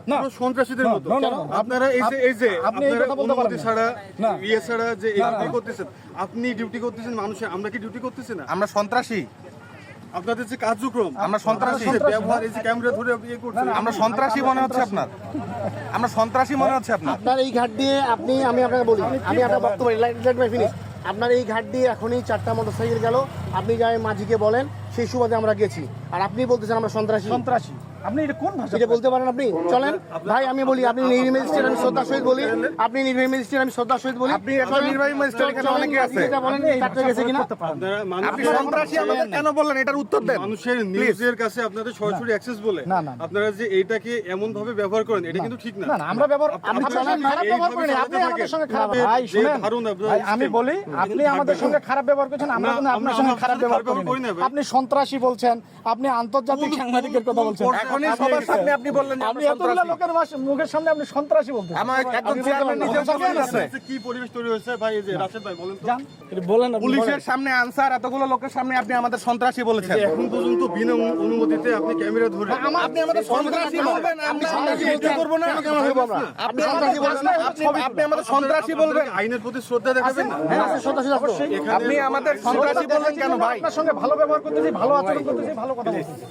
পুরো সন্ত্রাসীদের মতো। আপনারা এই যে আপনারা অনুমতি ছাড়া ছাড়া যে ডিউটি করতেছেন, আপনি ডিউটি করতেছেন মানুষের, আমরা কি ডিউটি করতেছি না? আমরা সন্ত্রাসী? আপনাদের যে কার্যক্রম, আমরা সন্ত্রাসী? ব্যবহার, এই যে ক্যামেরা ধরে করছেন, আমরা সন্ত্রাসী মনে হচ্ছে আপনার? আমরা সন্ত্রাসী মনে হচ্ছে আপনার? আপনার এই ঘাট দিয়ে আমি আপনাকে বলি, আমি আপনার বক্তব্য ফিনিশ। আপনার এই ঘাট দিয়ে এখনই 4টা মোটরসাইকেল গেল, আপনি যাই মাঝিকে বলেন, সেই সুবাদে আমরা গেছি, আর আপনি বলতেছেন আমরা সন্ত্রাসী। আপনি এটা কোন ভাষা এটা বলতে পারেন আপনি? চলেন ভাই, আমি বলি, আপনি নির্বাহী ম্যাজিস্ট্রেট, আমি শ্রদ্ধার সহিত বলি, আপনি নির্বাহী ম্যাজিস্ট্রেট, আমি শ্রদ্ধার সহিত বলি। আপনি একজন নির্বাহী ম্যাজিস্ট্রেট, এখানে অনেকে আছে। এটা বলেন কাটতে গেছে কিনা? আপনি সন্ত্রাসী আমাদের কেন বললেন? এটার উত্তর দেন। মানুষের নিউজের কাছে আপনাদের সরাসরি অ্যাক্সেস বলে আপনারা যে এইটাকে এমন ভাবে ব্যবহার করেন, এটা কিন্তু ঠিক না। না আমরা ব্যবহার খারাপ ব্যবহার করি না, আপনি আমাদের সঙ্গে খারাপ। ভাই শুনেন, আমি বলি আপনি আমাদের সঙ্গে খারাপ ব্যবহার করছেন, আমরা কিন্তু আপনার সঙ্গে খারাপ ব্যবহার করি না। আপনি সন্ত্রাসী বলছেন, আপনি আন্তর্জাতিক সাংবাদিকের কথা বলছেন, এখনই সবার সামনে আপনি বললেন যে আপনি এতগুলো লোকের মুখের সামনে আপনি সন্ত্রাসী বলতেছেন। আমার একজন চেয়ারম্যান নিজের বলেন আছে কি পরিবেশ তৈরি হয়েছে ভাই? এই যে রাশেদ ভাই বলেন তো, বলেন পুলিশের সামনে আনসার, এতগুলো লোকের সামনে আপনি আমাদের সন্ত্রাসী বলেছেন। এখন পর্যন্ত বিনা অনুমতিতে আপনি ক্যামেরা ধরে আপনি আমাদের সন্ত্রাসী বলবেন? আপনি সন্ত্রাসী বলতে করব না? আপনি সন্ত্রাসী বলবেন না? আপনি আমাদের সন্ত্রাসী বলবেন? আইনের প্রতি শ্রদ্ধা দেখাবেন না? আপনি আমাদের সন্ত্রাসী বলবেন কেন ভাই? আপনার সঙ্গে ভালো ব্যবহার করতেছি, ভালো আচরণ করতেছি, ভালো কথা বলতেছি।